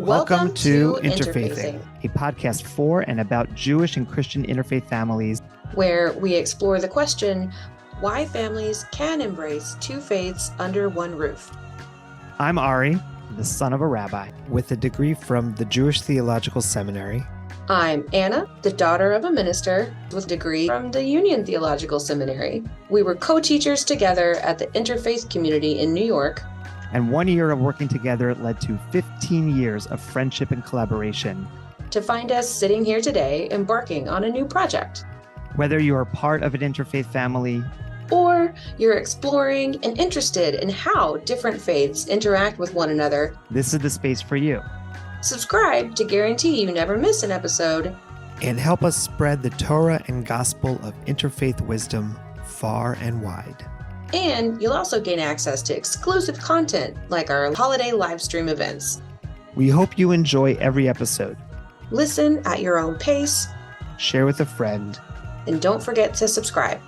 Welcome to Interfaithing, a podcast for and about Jewish and Christian interfaith families, where we explore the question, why families can embrace two faiths under one roof. I'm Ari, the son of a rabbi, with a degree from the Jewish Theological Seminary. I'm Anna, the daughter of a minister with a degree from the Union Theological Seminary. We were co-teachers together at the Interfaith community in New York. And 1 year of working together led to 15 years of friendship and collaboration. To find us sitting here today, embarking on a new project. Whether you are part of an interfaith family, or you're exploring and interested in how different faiths interact with one another, this is the space for you. Subscribe to guarantee you never miss an episode. And help us spread the Torah and gospel of interfaith wisdom far and wide. And you'll also gain access to exclusive content like our holiday live stream events. We hope you enjoy every episode. Listen at your own pace. Share with a friend. And don't forget to subscribe.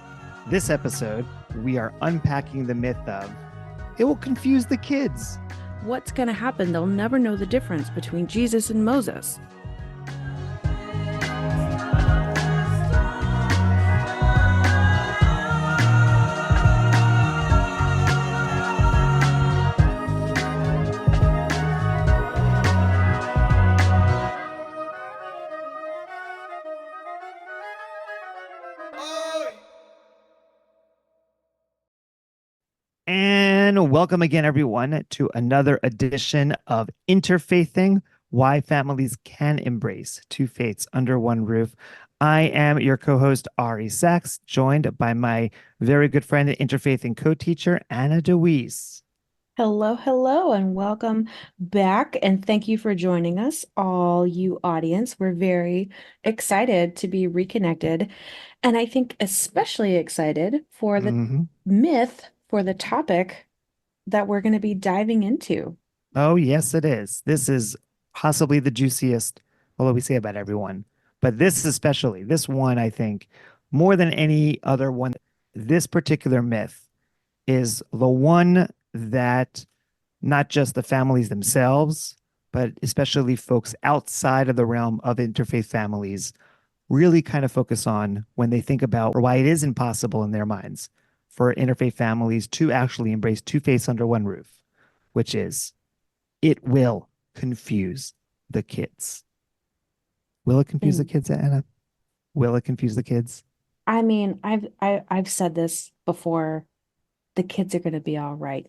This episode, we are unpacking the myth of, it will confuse the kids. What's going to happen? They'll never know the difference between Jesus and Moses. And welcome again, everyone, to another edition of Interfaithing, Why Families Can Embrace Two Faiths Under One Roof. I am your co-host, Ari Sachs, joined by my very good friend and Interfaithing co-teacher, Anna DeWeese. Hello, and welcome back. And thank you for joining us, all you audience. We're very excited to be reconnected. And I think especially excited for the myth, for the topic that we're going to be diving into. Oh, yes, it is. This is possibly the juiciest, although we say about everyone, but this especially, this one, I think, more than any other one, this particular myth is the one that not just the families themselves, but especially folks outside of the realm of interfaith families really kind of focus on when they think about why it is impossible in their minds for interfaith families to actually embrace two faiths under one roof, which is, it will confuse the kids. Will it confuse the kids, Anna? Will it confuse the kids? I mean, I've said this before. The kids are going to be all right.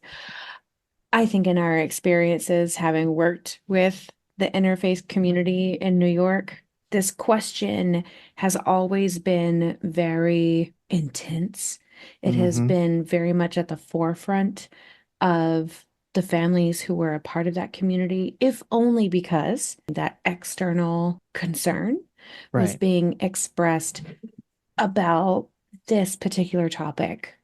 I think in our experiences, having worked with the interfaith community in New York, this question has always been very intense. It has been very much at the forefront of the families who were a part of that community, if only because that external concern was being expressed about this particular topic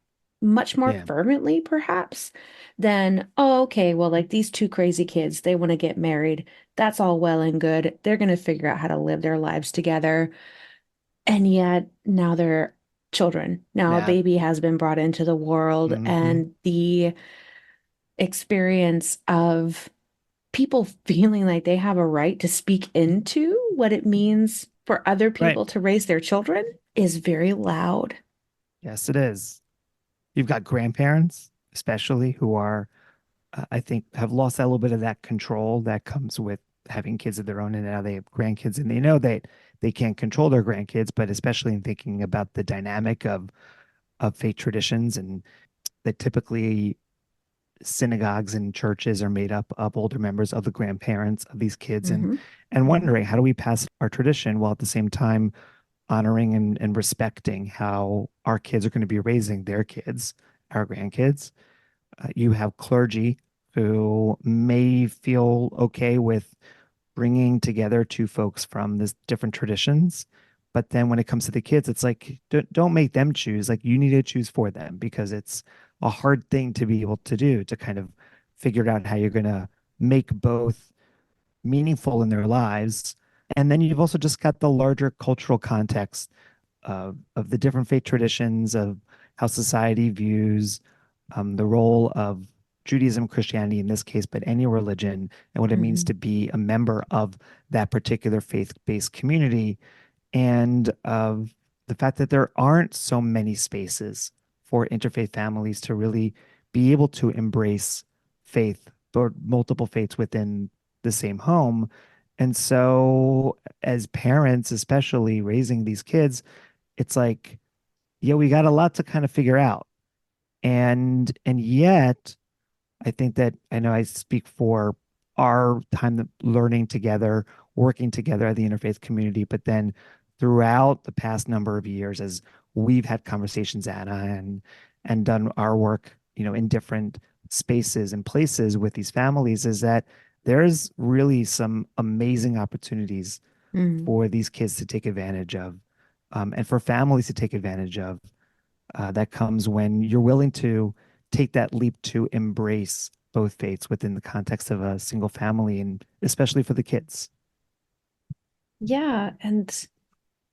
much more fervently, perhaps, than, oh, okay, well, like these two crazy kids, they want to get married. That's all well and good. They're going to figure out how to live their lives together. And yet now they're children. Now a baby has been brought into the world, and the experience of people feeling like they have a right to speak into what it means for other people to raise their children is very loud. Yes, it is. You've got grandparents, especially, who are, I think, have lost that little bit of that control that comes with having kids of their own, and now they have grandkids, and they know that they can't control their grandkids, but especially in thinking about the dynamic of faith traditions, and that typically synagogues and churches are made up of older members of the grandparents of these kids, and wondering, how do we pass our tradition while at the same time honoring and respecting how our kids are going to be raising their kids, our grandkids. You have clergy who may feel okay with bringing together two folks from this different traditions. But then when it comes to the kids, it's like, don't make them choose. Like, you need to choose for them, because it's a hard thing to be able to do, to kind of figure out how you're going to make both meaningful in their lives. And then you've also just got the larger cultural context of the different faith traditions, of how society views the role of Judaism, Christianity in this case, but any religion, and what it means Hmm. to be a member of that particular faith-based community, and of the fact that there aren't so many spaces for interfaith families to really be able to embrace faith or multiple faiths within the same home. And so, as parents, especially raising these kids, it's like, yeah, we got a lot to kind of figure out. And yet, I think that I know I speak for our time learning together, working together at the interfaith community, but then throughout the past number of years, as we've had conversations, Anna, and done our work, in different spaces and places with these families, is that there's really some amazing opportunities Hmm. for these kids to take advantage of, and for families to take advantage of, that comes when you're willing to take that leap to embrace both faiths within the context of a single family, and especially for the kids. Yeah, and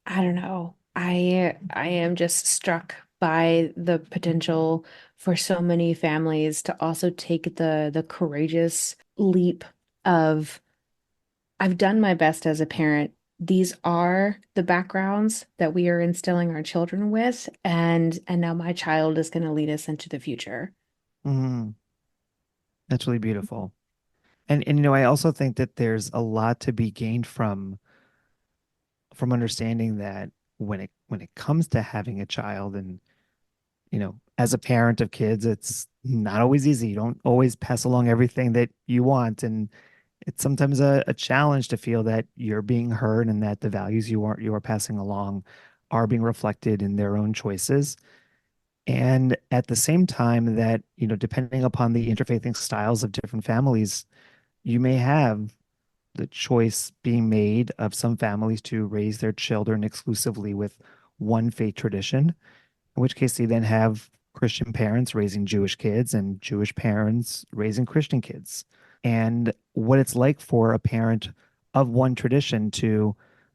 I don't know. I am just struck by the potential for so many families to also take the courageous leap of I've done my best as a parent. These are the backgrounds that we are instilling our children with, and now my child is going to lead us into the future. Mm, that's really beautiful. And I also think that there's a lot to be gained from understanding that when it comes to having a child, and as a parent of kids, it's not always easy. You don't always pass along everything that you want, and it's sometimes a challenge to feel that you're being heard and that the values you are passing along are being reflected in their own choices. And at the same time, that, depending upon the interfaithing styles of different families, you may have the choice being made of some families to raise their children exclusively with one faith tradition, in which case they then have Christian parents raising Jewish kids and Jewish parents raising Christian kids. And what it's like for a parent of one tradition to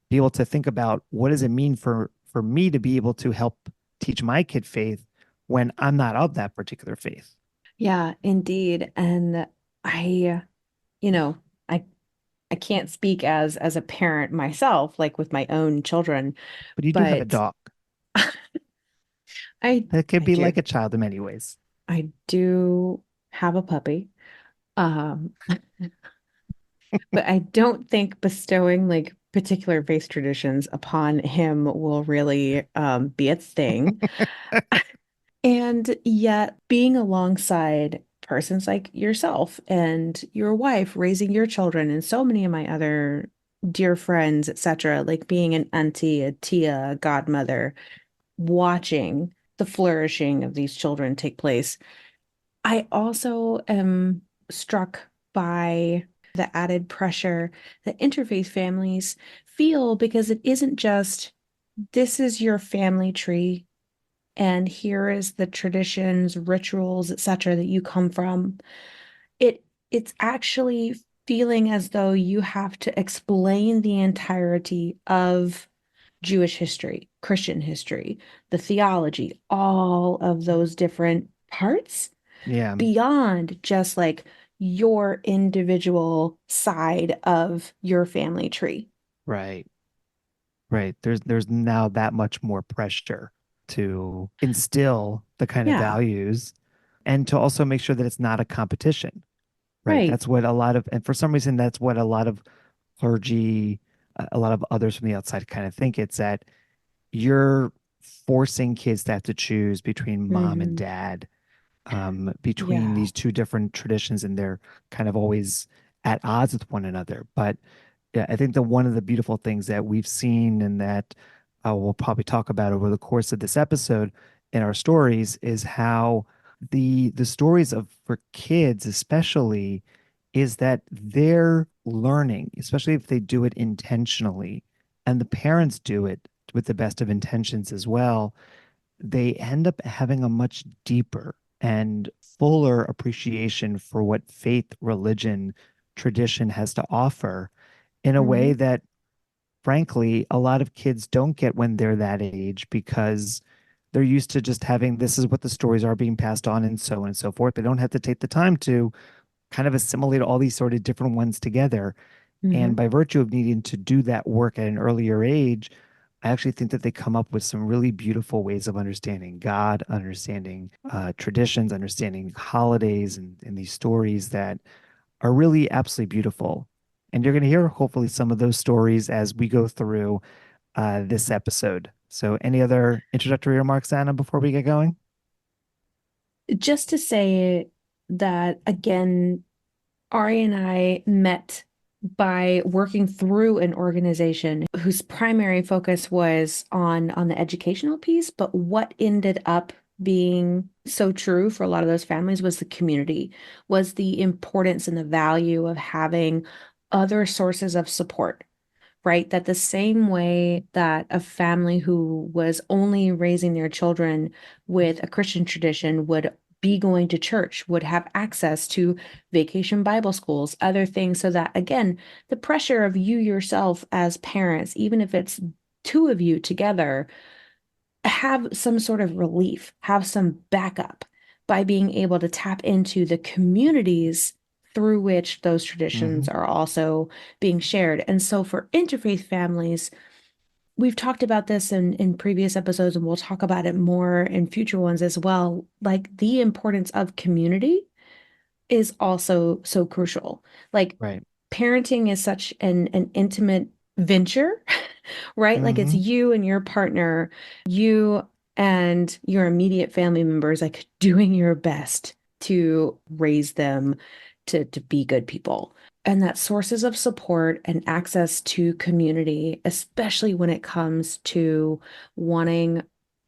be able to think about, what does it mean for me to be able to help teach my kid faith when I'm not of that particular faith. Yeah, indeed. And I, you know, I I can't speak as a parent myself, like with my own children, But you do have a but dog I that could I be like do. a child in many ways. I do have a puppy. Um, but I don't think bestowing like particular faith traditions upon him will really be its thing. And yet, being alongside persons like yourself and your wife, raising your children, and so many of my other dear friends, etc., like being an auntie, a tia, a godmother, watching the flourishing of these children take place, I also am struck by the added pressure that interfaith families feel because it isn't just this is your family tree and here is the traditions, rituals, etc. that you come from. It's actually feeling as though you have to explain the entirety of Jewish history, Christian history, the theology, all of those different parts Yeah, beyond just like your individual side of your family tree. right. Right. There's now that much more pressure to instill the kind of Yeah, values, and to also make sure that it's not a competition. Right. right. That's what a lot of, and for some reason, that's what a lot of clergy, a lot of others from the outside kind of think. It's that you're forcing kids to have to choose between mom and Hmm. dad, between Yeah. these two different traditions, and they're kind of always at odds with one another. But yeah, I think that one of the beautiful things that we've seen, and that we'll probably talk about over the course of this episode in our stories, is how the stories of for kids especially, is that they're learning, especially if they do it intentionally, and the parents do it with the best of intentions as well. They end up having a much deeper and fuller appreciation for what faith, religion, tradition has to offer, in a way Hmm. that, frankly, a lot of kids don't get when they're that age, because they're used to just having this is what the stories are being passed on and so on and so forth. They don't have to take the time to kind of assimilate all these sort of different ones together. And Mhm. by virtue of needing to do that work at an earlier age, I actually think that they come up with some really beautiful ways of understanding God, understanding traditions, understanding holidays, and these stories that are really absolutely beautiful. And you're going to hear hopefully some of those stories as we go through this episode. So, any other introductory remarks, Anna, before we get going? Just to say that again, Ari and I met by working through an organization whose primary focus was on the educational piece, but what ended up being so true for a lot of those families was the community, was the importance and the value of having other sources of support, right? That the same way that a family who was only raising their children with a Christian tradition would be going to church, would have access to vacation Bible schools, other things, so that again, the pressure of you yourself as parents, even if it's two of you together, have some sort of relief, have some backup by being able to tap into the communities through which those traditions Hmm. are also being shared. And so for interfaith families, we've talked about this in previous episodes, and we'll talk about it more in future ones as well. Like the importance of community is also so crucial. Like Right. parenting is such an intimate venture, right? Like it's Hmm. you and your partner, you and your immediate family members, like doing your best to raise them to be good people. And that sources of support and access to community, especially when it comes to wanting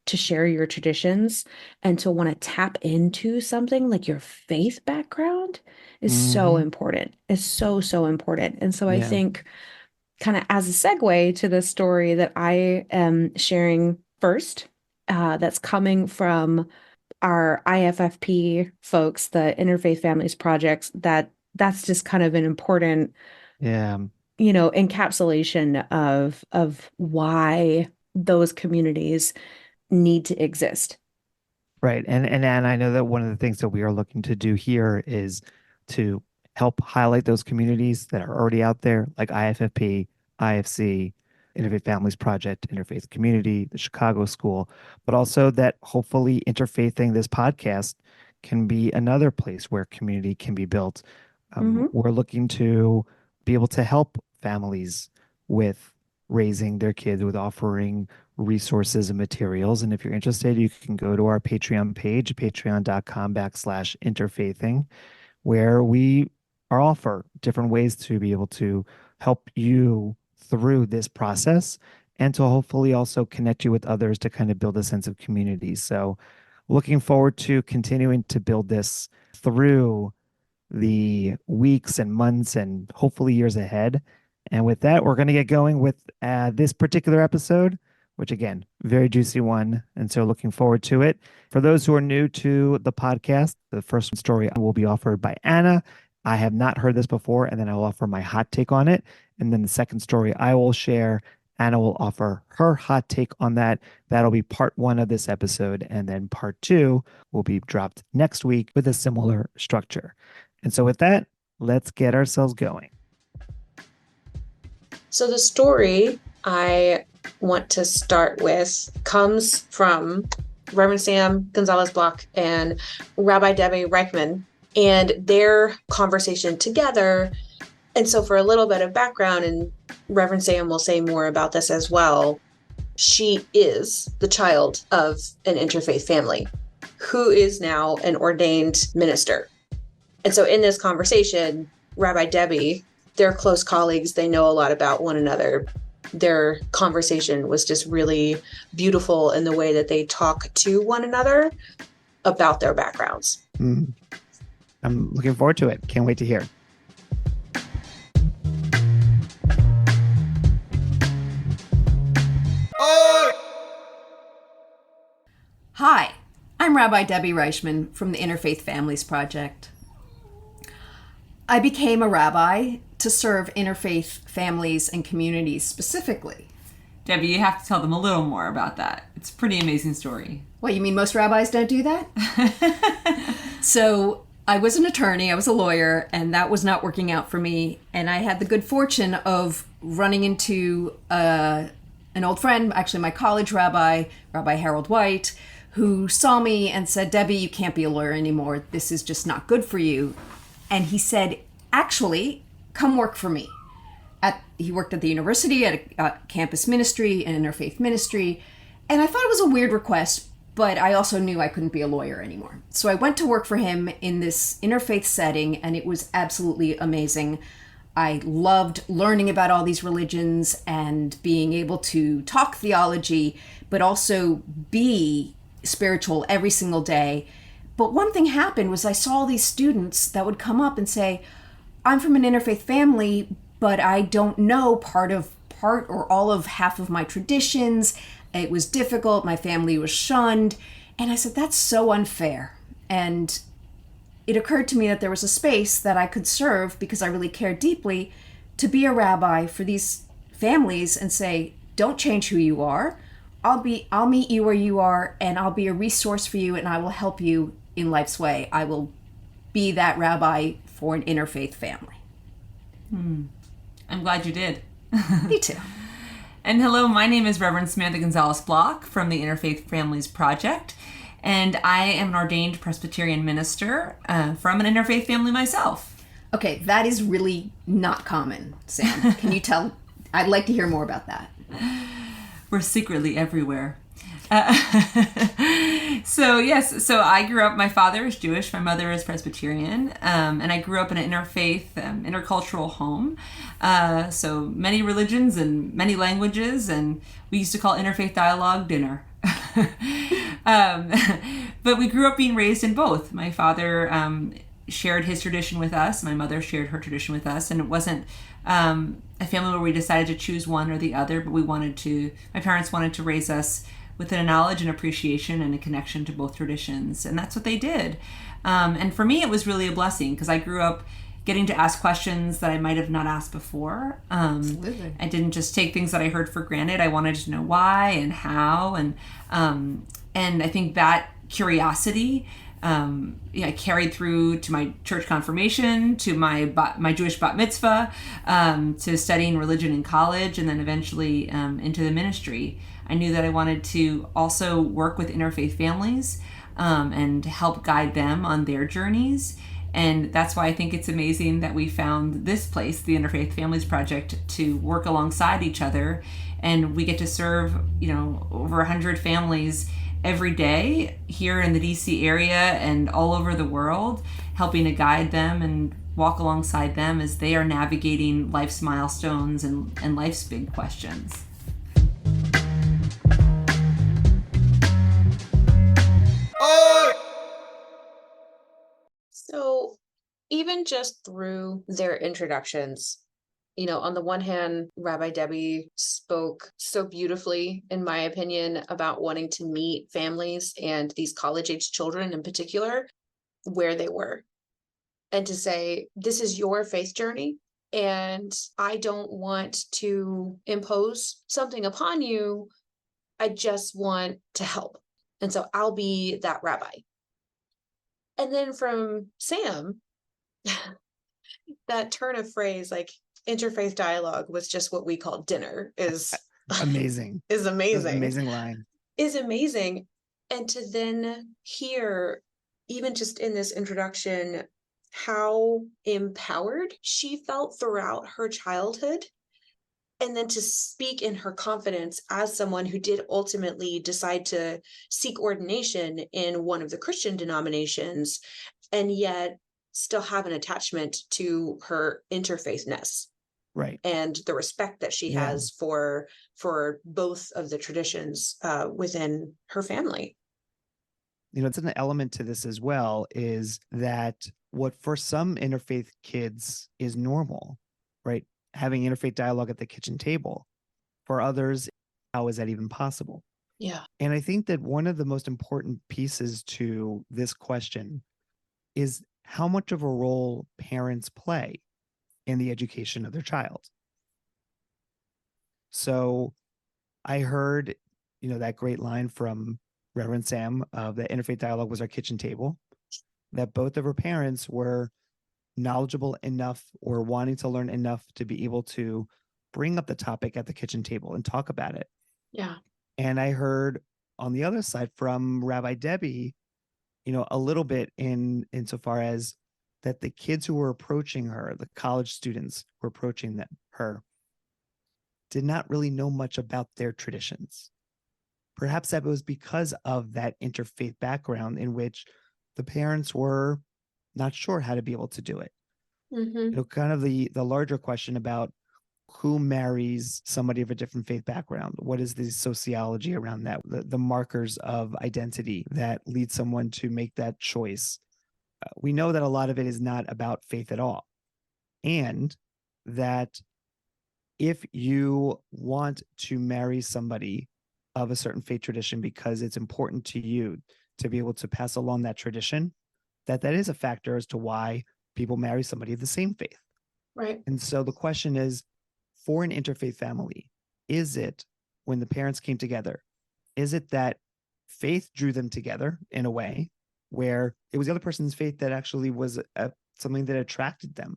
to share your traditions and to want to tap into something like your faith background is so Hmm. important. Is so, so important. And so I Yeah. think, kind of as a segue to the story that I am sharing first, that's coming from our IFFP folks, the Interfaith Families Projects, that's just kind of an important, Yeah. encapsulation of why those communities need to exist. Right. And I know that one of the things that we are looking to do here is to help highlight those communities that are already out there, like IFFP, IFC, Interfaith Families Project, Interfaith Community, the Chicago School, but also that hopefully interfaithing this podcast can be another place where community can be built. Hmm. We're looking to be able to help families with raising their kids, with offering resources and materials. And if you're interested, you can go to our Patreon page, patreon.com/interfaithing, where we are offer different ways to be able to help you through this process and to hopefully also connect you with others to kind of build a sense of community. So looking forward to continuing to build this through the weeks and months and hopefully years ahead. And with that, we're going to get going with this particular episode, which again, very juicy one. And so looking forward to it. For those who are new to the podcast, the first story will be offered by Anna. I have not heard this before, and then I will offer my hot take on it. And then the second story I will share, Anna will offer her hot take on that. That'll be part one of this episode. And then part two will be dropped next week with a similar structure. And so, with that, let's get ourselves going. So the story I want to start with comes from Reverend Sam Gonzalez Block and Rabbi Debbie Reichman and their conversation together. And so for a little bit of background, and Reverend Sam will say more about this as well, she is the child of an interfaith family who is now an ordained minister. And so in this conversation, Rabbi Debbie, they're close colleagues. They know a lot about one another. Their conversation was just really beautiful in the way that they talk to one another about their backgrounds. I'm looking forward to it. Can't wait to hear. Hi, I'm Rabbi Debbie Reichman from the Interfaith Families Project. I became a rabbi to serve interfaith families and communities specifically. Debbie, you have to tell them a little more about that. It's a pretty amazing story. Well, you mean most rabbis don't do that? So I was an attorney, I was a lawyer, and that was not working out for me. And I had the good fortune of running into an old friend, actually my college rabbi, Rabbi Harold White, who saw me and said, Debbie, you can't be a lawyer anymore. This is just not good for you. And he said, actually, come work for me. He worked at the university at a campus ministry, an interfaith ministry. And I thought it was a weird request, but I also knew I couldn't be a lawyer anymore. So I went to work for him in this interfaith setting, and it was absolutely amazing. I loved learning about all these religions and being able to talk theology, but also be spiritual every single day. But one thing happened was I saw these students that would come up and say, I'm from an interfaith family, but I don't know part or all of half of my traditions. It was difficult. My family was shunned. And I said, that's so unfair. And it occurred to me that there was a space that I could serve, because I really cared deeply, to be a rabbi for these families and say, don't change who you are. I'll meet you where you are, and I'll be a resource for you, and I will help you in life's way. I will be that rabbi for an interfaith family. I'm glad you did. Me too. And hello, my name is Reverend Samantha Gonzalez Block from the Interfaith Families Project, and I am an ordained Presbyterian minister from an interfaith family myself. Okay, that is really not common, Sam. Can you tell? I'd like to hear more about that. We're secretly everywhere. So I grew up, my father is Jewish, my mother is Presbyterian, and I grew up in an interfaith, intercultural home. So many religions and many languages, and we used to call interfaith dialogue dinner. But we grew up being raised in both. My father shared his tradition with us, my mother shared her tradition with us, and it wasn't a family where we decided to choose one or the other, but my parents wanted to raise us with a knowledge and appreciation and a connection to both traditions. And that's what they did. And for me, it was really a blessing, because I grew up getting to ask questions that I might have not asked before. Absolutely. I didn't just take things that I heard for granted. I wanted to know why and how. And I think that curiosity I carried through to my church confirmation, to my Jewish bat mitzvah, to studying religion in college, and then eventually into the ministry. I knew that I wanted to also work with interfaith families and help guide them on their journeys. And that's why I think it's amazing that we found this place, the Interfaith Families Project, to work alongside each other. And we get to serve, over 100 families every day here in the DC area and all over the world, helping to guide them and walk alongside them as they are navigating life's milestones and life's big questions. So, even just through their introductions, on the one hand, Rabbi Debbie spoke so beautifully, in my opinion, about wanting to meet families and these college-age children in particular, where they were, and to say, this is your faith journey, and I don't want to impose something upon you. I just want to help. And so I'll be that rabbi. And then from Sam, that turn of phrase, like interfaith dialogue was just what we call dinner, is Amazing. is amazing. That's an amazing line. Is amazing. And to then hear, even just in this introduction, how empowered she felt throughout her childhood, and then to speak in her confidence as someone who did ultimately decide to seek ordination in one of the Christian denominations, and yet still have an attachment to her interfaithness. Right. And the respect that she has for both of the traditions within her family. It's an element to this as well, is that what for some interfaith kids is normal, right? Having interfaith dialogue at the kitchen table. For others, how is that even possible? Yeah. And I think that one of the most important pieces to this question is how much of a role parents play in the education of their child. So I heard, that great line from Reverend Sam of the Interfaith Dialogue was our kitchen table, that both of her parents were knowledgeable enough or wanting to learn enough to be able to bring up the topic at the kitchen table and talk about it. Yeah. And I heard on the other side from Rabbi Debbie, a little bit insofar as that the kids who were approaching her, the college students who were approaching her, did not really know much about their traditions. Perhaps that was because of that interfaith background in which the parents were not sure how to be able to do it. Mm-hmm. Kind of the larger question about who marries somebody of a different faith background. What is the sociology around that? The markers of identity that lead someone to make that choice. We know that a lot of it is not about faith at all. And that if you want to marry somebody of a certain faith tradition because it's important to you to be able to pass along that tradition, that is a factor as to why people marry somebody of the same faith. Right. And so the question is, for an interfaith family, is it, when the parents came together, is it that faith drew them together in a way where it was the other person's faith that actually was something that attracted them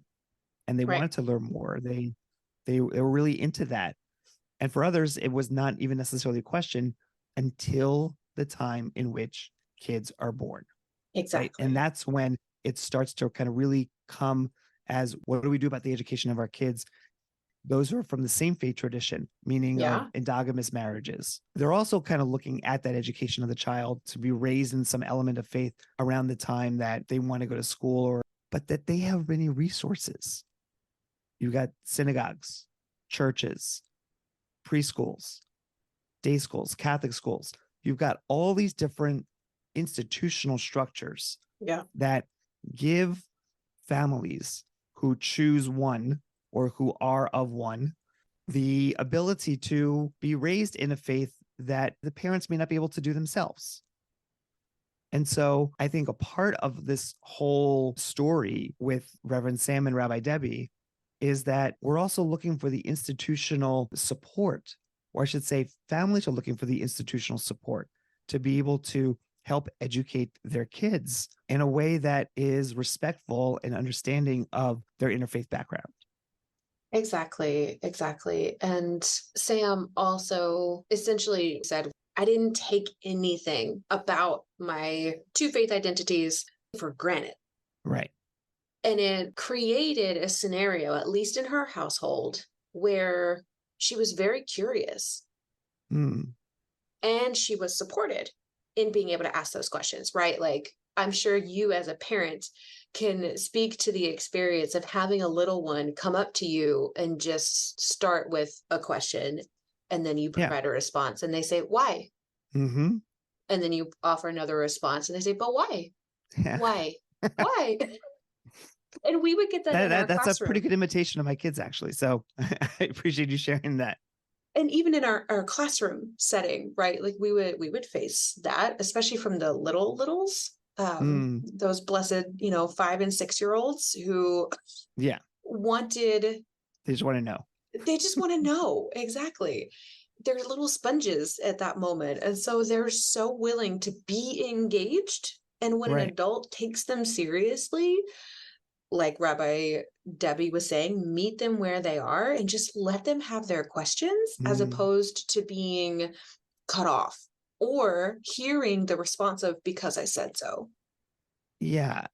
and they Right. wanted to learn more? They were really into that. And for others, it was not even necessarily a question until the time in which kids are born. Exactly. Right? And that's when it starts to kind of really come as, what do we do about the education of our kids? Those who are from the same faith tradition, meaning of endogamous marriages. They're also kind of looking at that education of the child to be raised in some element of faith around the time that they want to go to school, but that they have many resources. You got synagogues, churches, preschools, day schools, Catholic schools. You've got all these different institutional structures that give families who choose one or who are of one the ability to be raised in a faith that the parents may not be able to do themselves. And so I think a part of this whole story with Reverend Sam and Rabbi Debbie is that we're also looking for the institutional support, or I should say families are looking for the institutional support to be able to help educate their kids in a way that is respectful and understanding of their interfaith background. Exactly. And Sam also essentially said, I didn't take anything about my two faith identities for granted. Right. And it created a scenario, at least in her household, where she was very curious. And she was supported in being able to ask those questions, right? Like, I'm sure you as a parent can speak to the experience of having a little one come up to you and just start with a question, and then you provide a response and they say, why? Mm-hmm. And then you offer another response and they say, but why? Why? Why? And we would get that in our that's classroom. A pretty good imitation of my kids, actually. So I appreciate you sharing that. And even in our classroom setting, right? Like we would face that, especially from the littles. Those blessed, 5 and 6 year olds who wanted. They just want to know. They just want to know. Exactly. They're little sponges at that moment. And so they're so willing to be engaged. And when an adult takes them seriously, like Rabbi Debbie was saying, meet them where they are and just let them have their questions as opposed to being cut off or hearing the response of, because I said so. Yeah.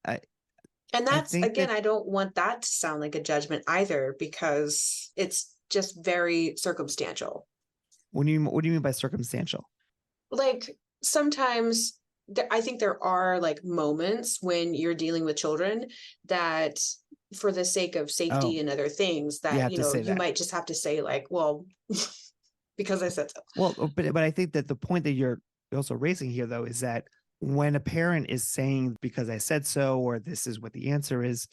And that's, again, I don't want that to sound like a judgment either, because it's just very circumstantial. What do you mean by circumstantial? Like sometimes I think there are like moments when you're dealing with children that, for the sake of safety and other things, that, you might just have to say like, well, because I said so. Well, but I think that the point that you're also raising here, though, is that when a parent is saying, because I said so, or this is what the answer is,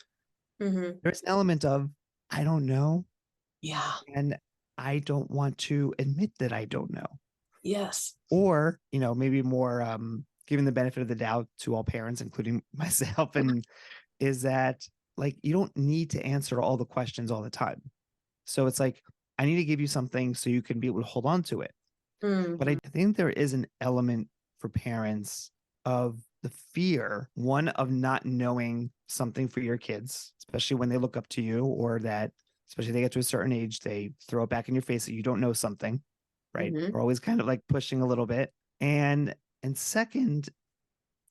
there's an element of, I don't know. Yeah. And I don't want to admit that I don't know. Yes. Or, maybe more giving the benefit of the doubt to all parents, including myself, and is that, like, you don't need to answer all the questions all the time. So it's like, I need to give you something so you can be able to hold on to it. But I think there is an element for parents of the fear, one, of not knowing something for your kids, especially when they look up to you, or that, especially they get to a certain age, they throw it back in your face that you don't know something, right? Mhm. We're always kind of like pushing a little bit. And second,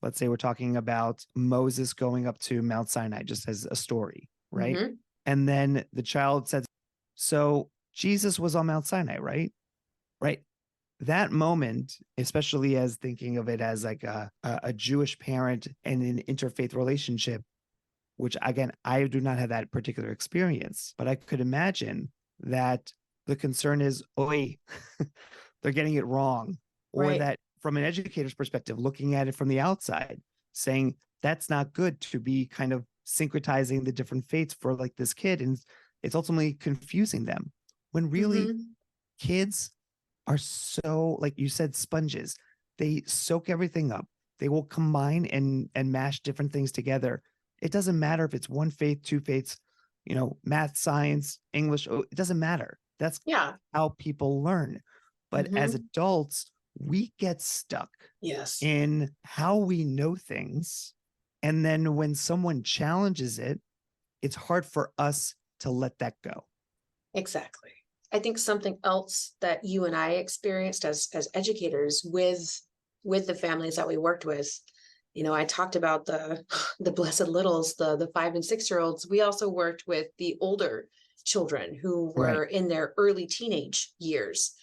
let's say we're talking about Moses going up to Mount Sinai just as a story, right? Mhm. And then the child says, so Jesus was on Mount Sinai, right? Right. That moment, especially as thinking of it as like a Jewish parent and an interfaith relationship, which again, I do not have that particular experience, but I could imagine that the concern is, oi, they're getting it wrong. Or Right. that from an educator's perspective, looking at it from the outside, saying that's not good to be kind of syncretizing the different faiths for like this kid. And it's ultimately confusing them when really Mhm. kids are so, like you said, sponges. They soak everything up. They will combine and mash different things together. It doesn't matter if it's one faith, two faiths, math, science, English. It doesn't matter. That's Yeah. how people learn. But as Mhm. adults, we get stuck Yes. in how we know things. And then when someone challenges it, it's hard for us to let that go. Exactly. I think something else that you and I experienced as educators with the families that we worked with, I talked about the blessed littles, the 5 and 6 year olds. We also worked with the older children who were Right. in their early teenage years,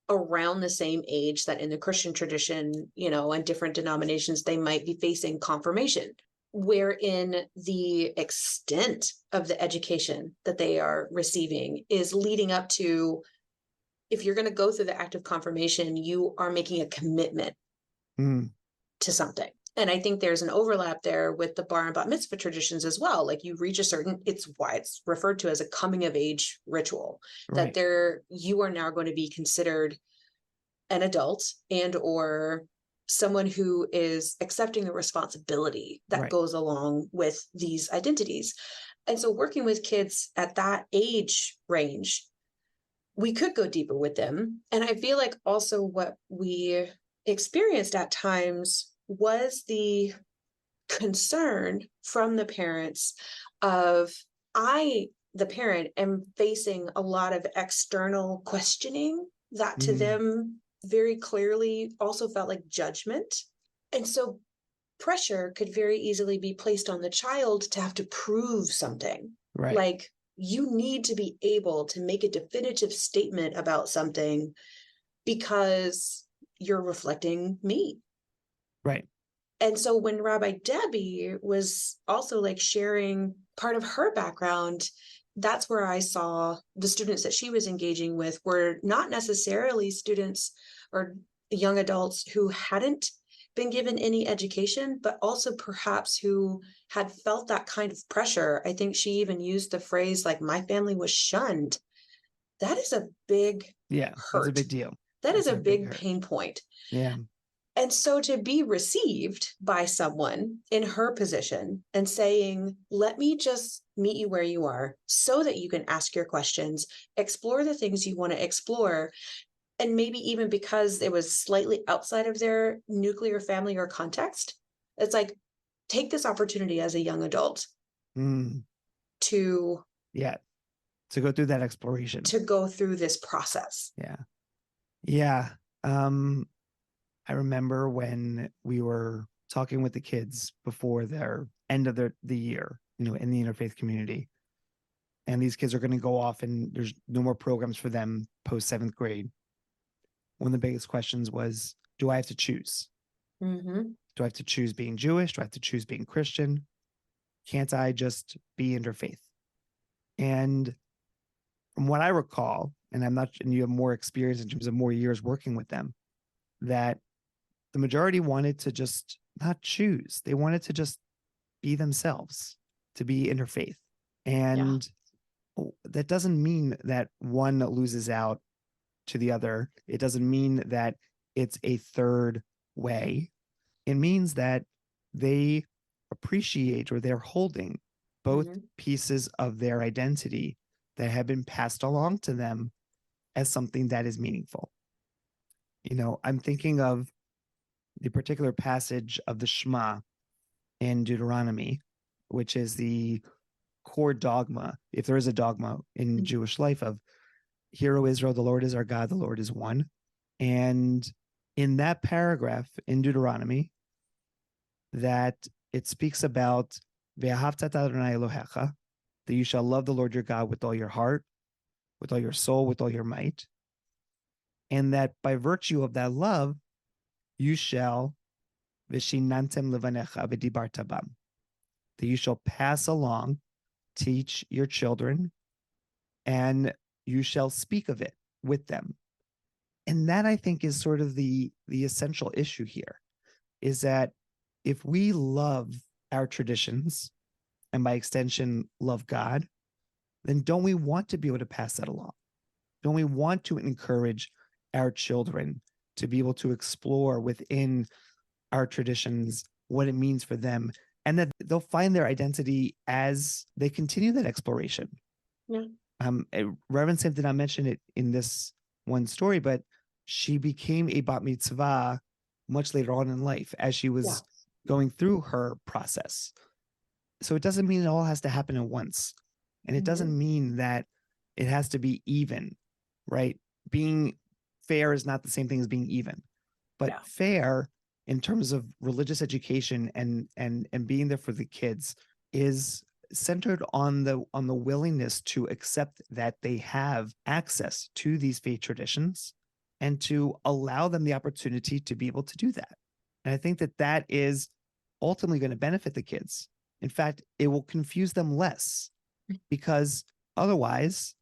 around the same age that in the Christian tradition, and different denominations, they might be facing confirmation, wherein the extent of the education that they are receiving is leading up to, if you're going to go through the act of confirmation, you are making a commitment Mm, to something. And I think there's an overlap there with the bar and bat mitzvah traditions as well. Like you reach a certain, it's why it's referred to as a coming of age ritual, that right. you are now going to be considered an adult and or someone who is accepting the responsibility that Right. goes along with these identities. And so working with kids at that age range, we could go deeper with them. And I feel like also what we experienced at times was the concern from the parents of, the parent, am facing a lot of external questioning that to Mm, them very clearly also felt like judgment. And so pressure could very easily be placed on the child to have to prove something. right. Like, you need to be able to make a definitive statement about something because you're reflecting me. Right. And so when Rabbi Debbie was also like sharing part of her background, that's where I saw the students that she was engaging with were not necessarily students or young adults who hadn't been given any education, but also perhaps who had felt that kind of pressure. I think she even used the phrase like, my family was shunned. That is a big Yeah. That's a hurt. big deal. That is That's a a big big hurt. pain point. Yeah. And so to be received by someone in her position and saying, let me just meet you where you are so that you can ask your questions, explore the things you want to explore. And maybe even because it was slightly outside of their nuclear family or context, it's like, take this opportunity as a young adult Mm, to yeah. To go through that exploration. go through this process. Yeah. Yeah. Um, I remember when we were talking with the kids before their end of the year, in the interfaith community. And these kids are going to go off and there's no more programs for them post seventh grade. One of the biggest questions was, do I have to choose? Mm-hmm. Do I have to choose being Jewish? Do I have to choose being Christian? Can't I just be interfaith? And from what I recall, and you have more experience in terms of more years working with them, that the majority wanted to just not choose. They wanted to just be themselves, to be interfaith. And that doesn't mean that one loses out to the other. It doesn't mean that it's a third way. It means that they appreciate or they're holding both Mm-hmm. pieces of their identity that have been passed along to them as something that is meaningful. I'm thinking of the particular passage of the Shema in Deuteronomy, which is the core dogma, if there is a dogma in Jewish life, of Hear, O Israel, the Lord is our God, the Lord is one. And in that paragraph in Deuteronomy, that it speaks about Ve'ahavta et Adonai Elohecha, that you shall love the Lord your God with all your heart, with all your soul, with all your might. And that by virtue of that love, you shall Vishinantem levanecha v'dibarta bam, that you shall pass along, teach your children, and you shall speak of it with them. And that, I think, is sort of the essential issue here, is that if we love our traditions, and by extension, love God, then don't we want to be able to pass that along? Don't we want to encourage our children to be able to explore within our traditions what it means for them, and that they'll find their identity as they continue that exploration? Yeah. Reverend Sam did not mention it in this one story, but she became a bat mitzvah much later on in life as she was going through her process. So it doesn't mean it all has to happen at once. And it doesn't mean that it has to be even, right? Being fair is not the same thing as being even. But fair in terms of religious education and being there for the kids is centered on the willingness to accept that they have access to these faith traditions and to allow them the opportunity to be able to do that. And I think that that is ultimately going to benefit the kids. In fact, it will confuse them less, because otherwise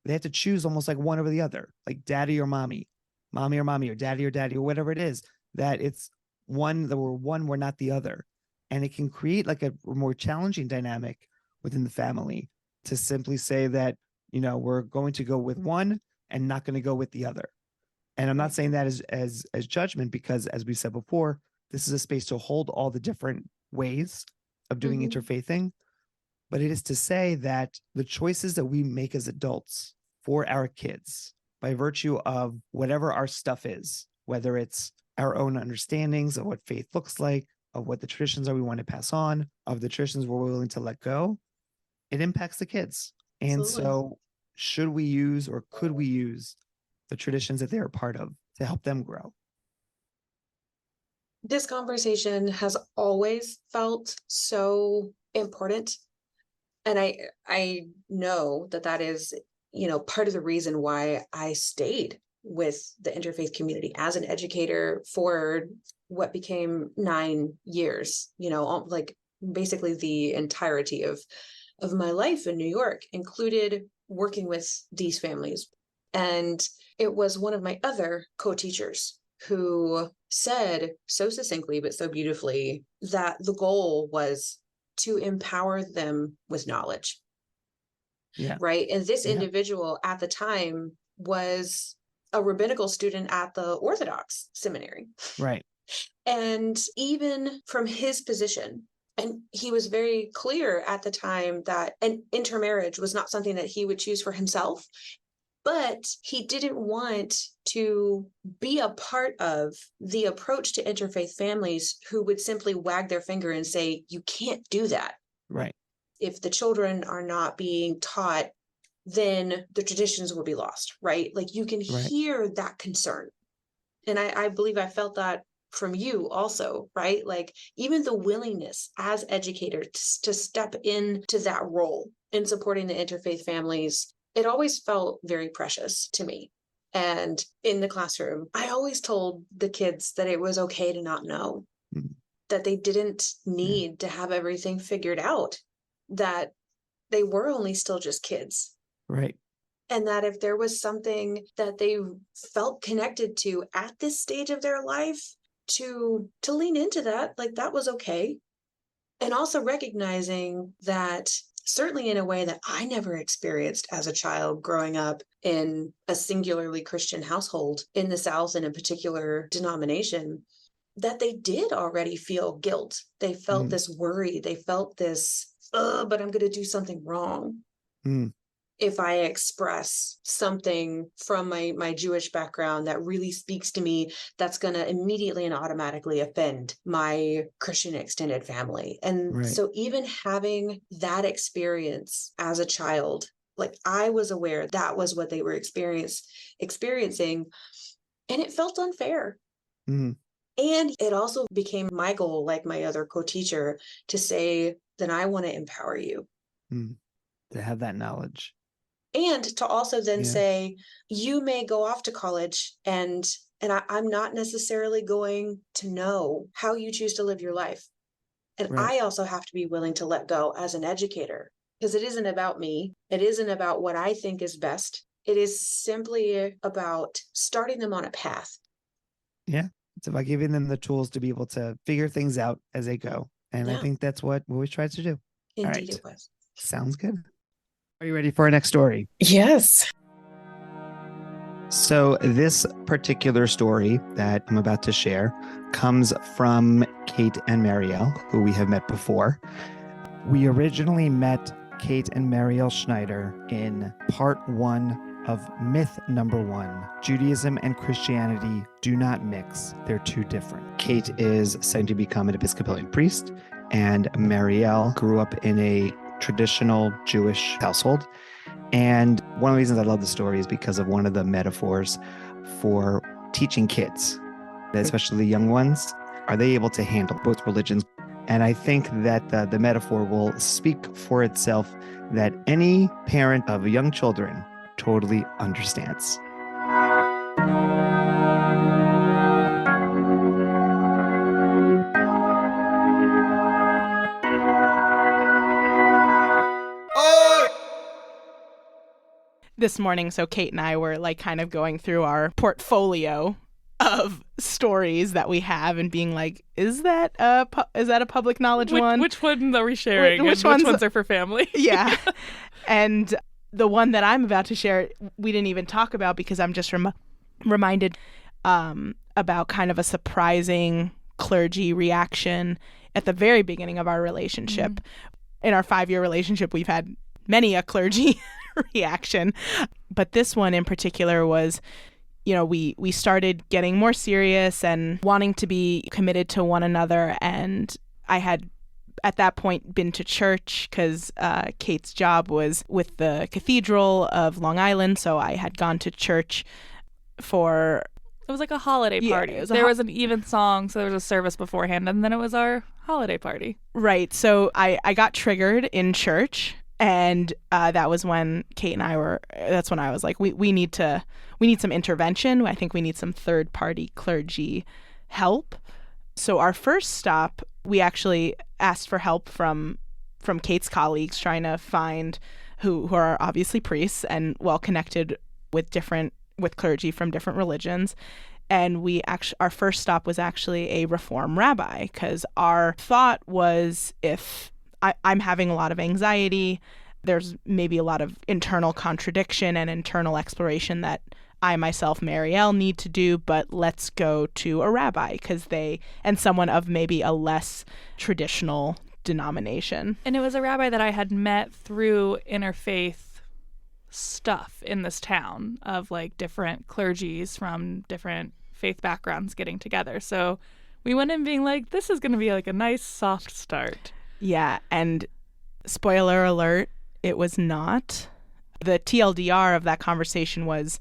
they have to choose almost like one over the other, like daddy or mommy or mommy, or daddy, or whatever it is, that it's one, that we're not the other. And it can create like a more challenging dynamic within the family to simply say that, we're going to go with one and not going to go with the other. And I'm not saying that as judgment, because as we said before, this is a space to hold all the different ways of doing interfaithing. But it is to say that the choices that we make as adults for our kids, by virtue of whatever our stuff is, whether it's our own understandings of what faith looks like, of what the traditions are we want to pass on, of the traditions we're willing to let go, it impacts the kids. And Absolutely. so should we use, or could we use, the traditions that they are part of to help them grow? This conversation has always felt so important. And I know that is, part of the reason why I stayed with the interfaith community as an educator for what became 9 years, like basically the entirety of my life in New York, included working with these families. And it was one of my other co-teachers who said so succinctly, but so beautifully, that the goal was to empower them with knowledge. Yeah. Right. And this individual at the time was a rabbinical student at the Orthodox seminary. Right. And even from his position, and he was very clear at the time that an intermarriage was not something that he would choose for himself, but he didn't want to be a part of the approach to interfaith families who would simply wag their finger and say, you can't do that. Right. If the children are not being taught, then the traditions will be lost, right? Like you can hear that concern. And I believe I felt that from you also, right? Like even the willingness as educators to step into that role in supporting the interfaith families, it always felt very precious to me. And in the classroom, I always told the kids that it was okay to not know, that they didn't need to have everything figured out, that they were only still just kids. Right. And that if there was something that they felt connected to at this stage of their life, to lean into that, like that was okay. And also recognizing that certainly in a way that I never experienced as a child growing up in a singularly Christian household in the South in a particular denomination, that they did already feel guilt. They felt this worry. They felt this, but I'm going to do something wrong. if I express something from my Jewish background that really speaks to me, that's going to immediately and automatically offend my Christian extended family. And Right. so even having that experience as a child, like I was aware that was what they were experiencing, and it felt unfair. Mhm. And it also became my goal, like my other co-teacher, to say, then I want to empower you. To have that knowledge. And to also then Yeah. say, you may go off to college and I'm not necessarily going to know how you choose to live your life. And Right. I also have to be willing to let go as an educator, because it isn't about me. It isn't about what I think is best. It is simply about starting them on a path. Yeah. It's about giving them the tools to be able to figure things out as they go. And I Yeah. think that's what we always try to do. All Indeed, right. it was. Sounds good. Are you ready for our next story? Yes. So this particular story that I'm about to share comes from Kate and Marielle, who we have met before. We originally met Kate and Marielle Schneider in part 1 of myth number 1. Judaism and Christianity do not mix. They're too different. Kate is studying to become an Episcopalian priest, and Marielle grew up in a traditional Jewish household. And one of the reasons I love the story is because of one of the metaphors for teaching kids, especially the young ones. Are they able to handle both religions? And I think that the metaphor will speak for itself, that any parent of young children totally understands. This morning, so Kate and I were like kind of going through our portfolio of stories that we have and being like, is that a public knowledge one? Which ones are we sharing? Which and which ones ones are for family? Yeah. And the one that I'm about to share, we didn't even talk about because I'm just reminded about kind of a surprising clergy reaction at the very beginning of our relationship. Mm-hmm. In our 5-year relationship, we've had many a clergy reaction. But this one in particular was, you know, we started getting more serious and wanting to be committed to one another. And I had at that point been to church because Kate's job was with the Cathedral of Long Island. So I had gone to church for... It was like a holiday party. Yeah, there was an even song, so there was a service beforehand, and then it was our holiday party. Right. So I got triggered in church, and that was when Kate and I were... That's when I was like, we need some intervention. I think we need some third-party clergy help. So our first stop, we actually asked for help from Kate's colleagues, trying to find who are obviously priests and well connected with clergy from different religions. And our first stop was actually a Reform rabbi, because our thought was, if I'm having a lot of anxiety, there's maybe a lot of internal contradiction and internal exploration that I myself, Marielle, need to do, but let's go to a rabbi and someone of maybe a less traditional denomination. And it was a rabbi that I had met through Interfaith stuff in this town of like different clergies from different faith backgrounds getting together. So we went in being like, this is going to be like a nice soft start. Yeah, and spoiler alert, it was not. The TLDR of that conversation was,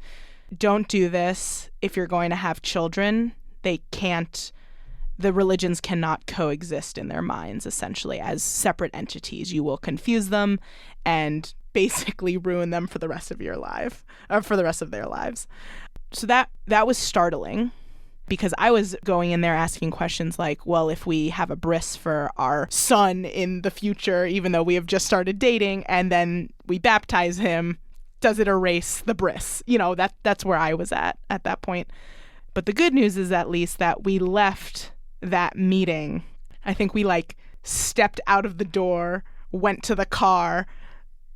don't do this. If you're going to have children, the religions cannot coexist in their minds, essentially, as separate entities. You will confuse them and basically ruin them for the rest of your life, or for the rest of their lives. So that was startling, because I was going in there asking questions like, well, if we have a bris for our son in the future, even though we have just started dating, and then we baptize him, does it erase the bris? You know, that's where I was at that point. But the good news is at least that we left that meeting. I think we like stepped out of the door, went to the car,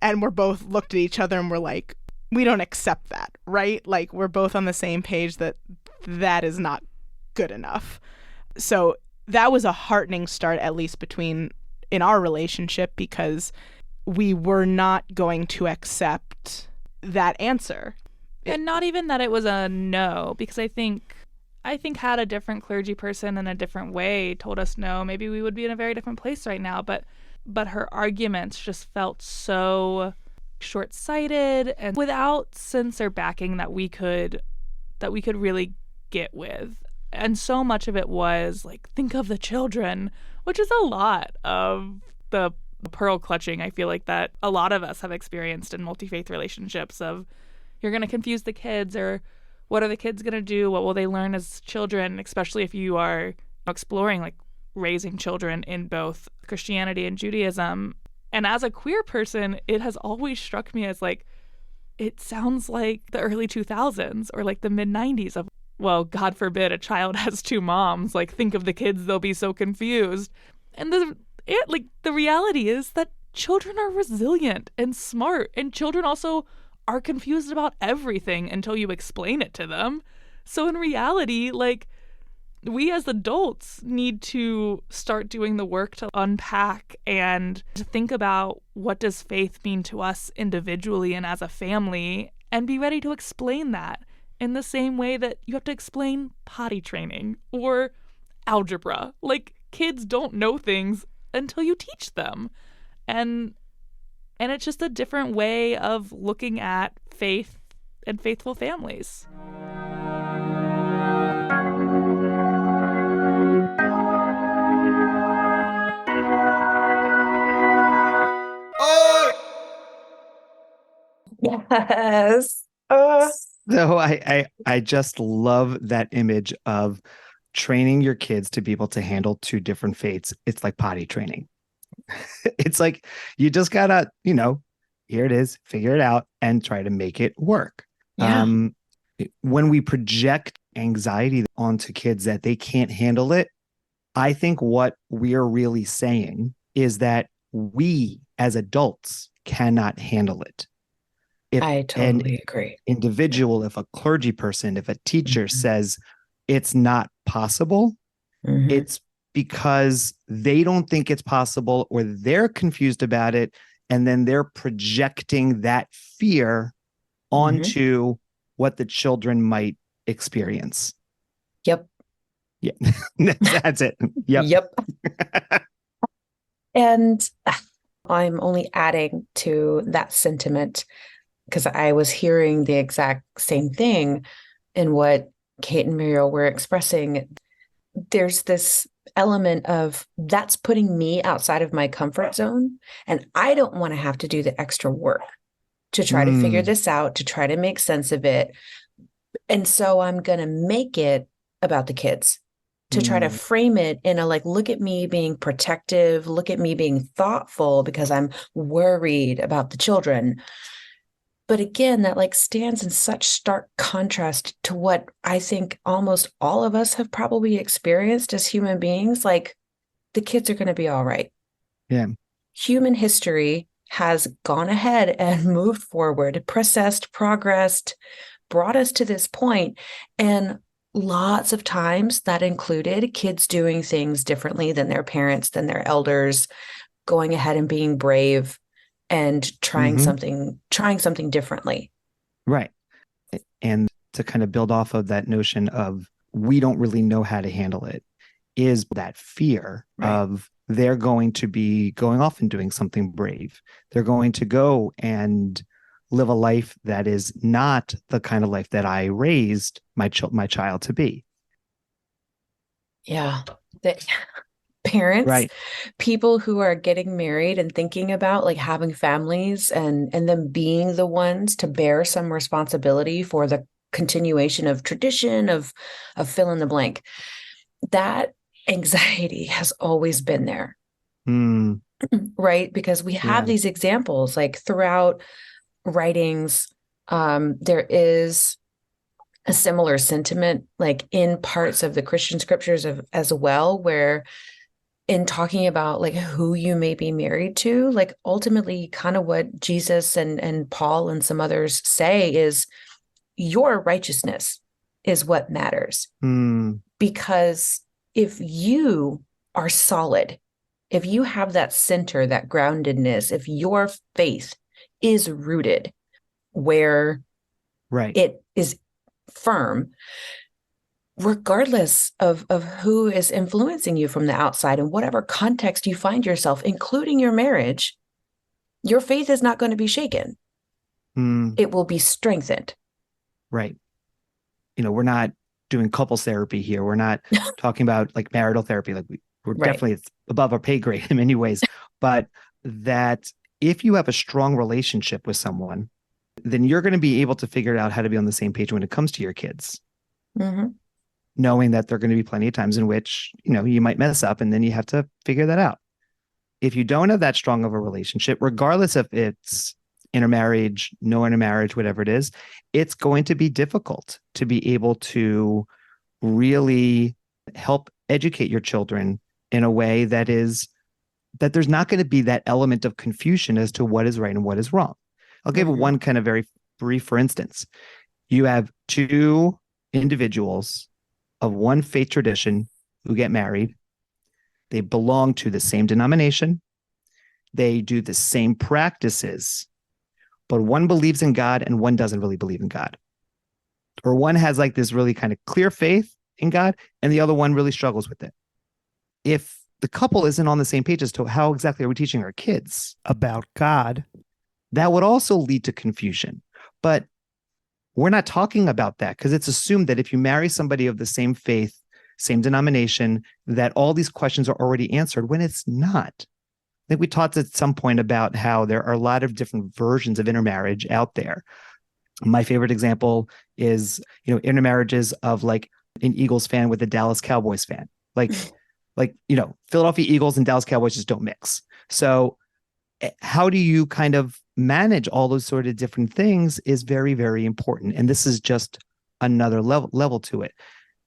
and we're both looked at each other and we're like, we don't accept that, right? Like, we're both on the same page that is not good enough. So that was a heartening start, at least in our relationship, because we were not going to accept that answer. And not even that it was a no, because I think had a different clergy person in a different way told us no, maybe we would be in a very different place right now. But her arguments just felt so short-sighted and without sense or backing that we could really get with. And so much of it was like, think of the children, which is a lot of the pearl clutching I feel like that a lot of us have experienced in multi-faith relationships of, you're going to confuse the kids, or what are the kids going to do? What will they learn as children, especially if you are exploring like raising children in both Christianity and Judaism. And as a queer person, it has always struck me as like, it sounds like the early 2000s or like the mid 90s of, well, God forbid a child has two moms. Like, think of the kids, they'll be so confused. And the reality is that children are resilient and smart, and children also are confused about everything until you explain it to them. So in reality, like, we as adults need to start doing the work to unpack and to think about, what does faith mean to us individually and as a family, and be ready to explain that in the same way that you have to explain potty training or algebra. Like, kids don't know things until you teach them. And it's just a different way of looking at faith and faithful families. Yes. So I just love that image of training your kids to be able to handle two different faiths. It's like potty training. It's like, you just gotta, here it is, figure it out and try to make it work. Yeah. When we project anxiety onto kids that they can't handle it, I think what we're really saying is that we as adults cannot handle it. If I totally agree. Individual, if a clergy person, if a teacher says it's not possible, it's because they don't think it's possible, or they're confused about it. And then they're projecting that fear onto what the children might experience. Yep. Yeah, that's it. Yep. And I'm only adding to that sentiment because I was hearing the exact same thing in what Kate and Muriel were expressing. There's this element of, that's putting me outside of my comfort zone, and I don't want to have to do the extra work to try to figure this out, to try to make sense of it. And so I'm going to make it about the kids, to try to frame it in a, like, look at me being protective, look at me being thoughtful because I'm worried about the children. But again, that like stands in such stark contrast to what I think almost all of us have probably experienced as human beings. Like, the kids are going to be all right. Yeah. Human history has gone ahead and moved forward, progressed, brought us to this point. And lots of times that included kids doing things differently than their parents, than their elders, going ahead and being brave and trying something differently. Right. And to kind of build off of that notion of, we don't really know how to handle it, is that fear of, they're going to be going off and doing something brave. They're going to go and live a life that is not the kind of life that I raised my child to be. Yeah. Parents, people who are getting married and thinking about like having families and them being the ones to bear some responsibility for the continuation of tradition of fill in the blank. That anxiety has always been there. Right? Because we have these examples like throughout writings. There is a similar sentiment like in parts of the Christian scriptures as well, where in talking about like who you may be married to, like ultimately kind of what Jesus and Paul and some others say is, your righteousness is what matters. Because if you are solid if you have that center, that groundedness, if your faith is rooted where Right. it is firm, regardless of who is influencing you from the outside and whatever context you find yourself, including your marriage, your faith is not going to be shaken. Mm, It will be strengthened. right. We're not doing couples therapy here. We're not talking about like marital therapy. Like we're Right. definitely it's above our pay grade in many ways. But that if you have a strong relationship with someone, then you're going to be able to figure out how to be on the same page when it comes to your kids, Mm-hmm. knowing that there are going to be plenty of times in which, you might mess up and then you have to figure that out. If you don't have that strong of a relationship, regardless if it's intermarriage, no intermarriage, whatever it is, it's going to be difficult to be able to really help educate your children in a way that there's not going to be that element of confusion as to what is right and what is wrong. I'll give Mhm. one kind of very brief, for instance. You have two individuals of one faith tradition who get married. They belong to the same denomination. They do the same practices, but one believes in God and one doesn't really believe in God. Or one has like this really kind of clear faith in God and the other one really struggles with it. If the couple isn't on the same page as to how exactly are we teaching our kids about God, that would also lead to confusion. But we're not talking about that because it's assumed that if you marry somebody of the same faith, same denomination, that all these questions are already answered when it's not. I think we talked at some point about how there are a lot of different versions of intermarriage out there. My favorite example is, intermarriages of like an Eagles fan with a Dallas Cowboys fan. Like, Philadelphia Eagles and Dallas Cowboys just don't mix. So how do you kind of manage all those sort of different things is very, very important. And this is just another level to it.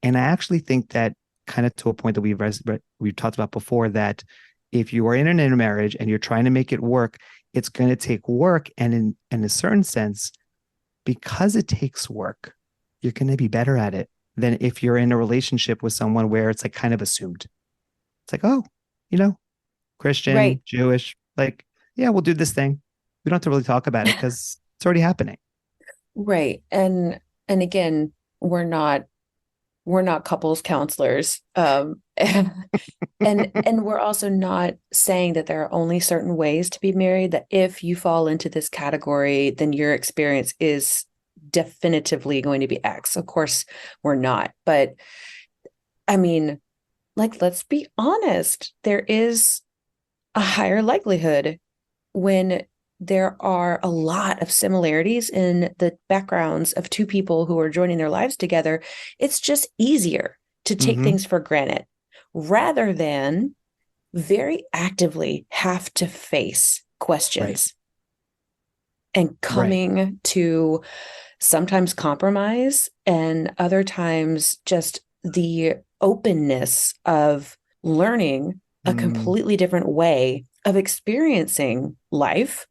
And I actually think that kind of to a point that we've talked about before, that if you are in an intermarriage and you're trying to make it work, it's going to take work. And in a certain sense, because it takes work, you're going to be better at it than if you're in a relationship with someone where it's like kind of assumed. It's like, oh, Christian, Right. Jewish, like, yeah, we'll do this thing. We don't have to really talk about it because it's already happening. Right. And again, we're not couples counselors. And we're also not saying that there are only certain ways to be married, that if you fall into this category, then your experience is definitively going to be X. Of course, we're not. But I mean, like, let's be honest, there is a higher likelihood when there are a lot of similarities in the backgrounds of two people who are joining their lives together. It's just easier to take Mhm. things for granted rather than very actively have to face questions and coming to sometimes compromise and other times just the openness of learning a completely different way of experiencing life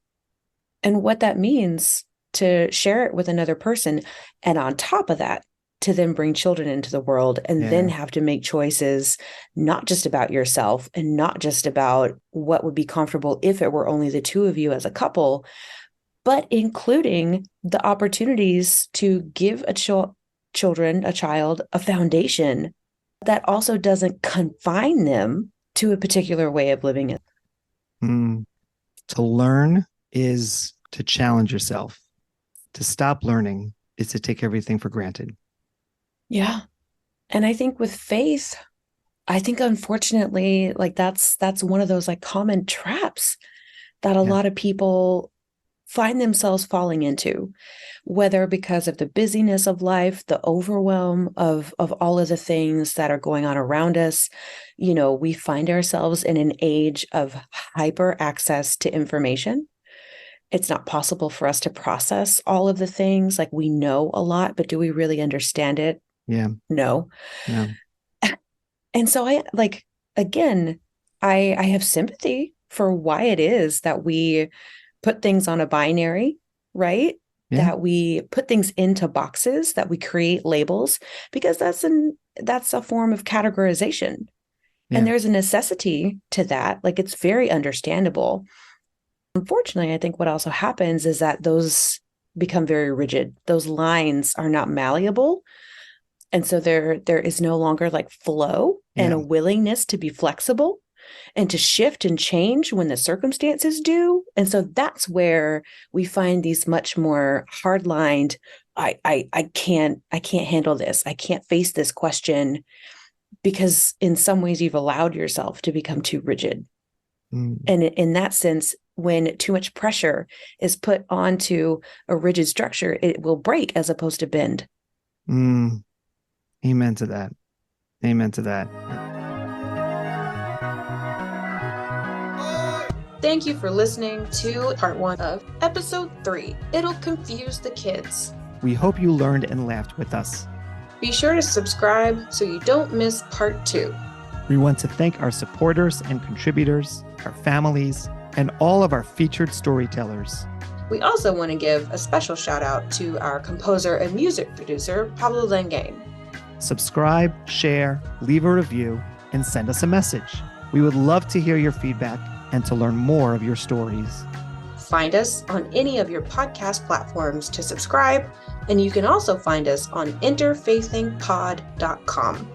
and what that means to share it with another person. And on top of that, to then bring children into the world and then Yeah. have to make choices, not just about yourself and not just about what would be comfortable if it were only the two of you as a couple, but including the opportunities to give a child a foundation that also doesn't confine them to a particular way of living it. To learn is to challenge yourself. To stop learning is to take everything for granted. Yeah. And I think with faith, I think unfortunately, like that's one of those like common traps that a lot of people find themselves falling into, whether because of the busyness of life, the overwhelm of all of the things that are going on around us. We find ourselves in an age of hyper access to information. It's not possible for us to process all of the things. Like, we know a lot, but do we really understand it? Yeah. No. No. And so I have sympathy for why it is that we put things on a binary, right? Yeah. That we put things into boxes, that we create labels, because that's a form of categorization. Yeah. And there's a necessity to that. Like, it's very understandable. Unfortunately, I think what also happens is that those become very rigid. Those lines are not malleable. And so there is no longer like flow and a willingness to be flexible and to shift and change when the circumstances do. And so that's where we find these much more hard-lined, I can't handle this. I can't face this question, because in some ways you've allowed yourself to become too rigid. And in that sense, when too much pressure is put onto a rigid structure, it will break as opposed to bend. Amen to that. Amen to that. Thank you for listening to part 1 of episode 3. It'll confuse the kids. We hope you learned and laughed with us. Be sure to subscribe so you don't miss part 2. We want to thank our supporters and contributors, our families, and all of our featured storytellers. We also want to give a special shout out to our composer and music producer, Pablo Langain. Subscribe, share, leave a review, and send us a message. We would love to hear your feedback and to learn more of your stories. Find us on any of your podcast platforms to subscribe, and you can also find us on interfaithingpod.com.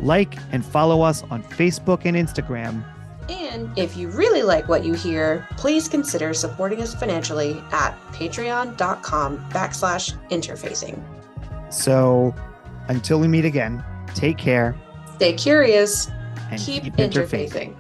Like and follow us on Facebook and Instagram. And if you really like what you hear, please consider supporting us financially at patreon.com/interfaithing. So until we meet again, take care Stay curious, and keep keep interfaithing. interfaithing.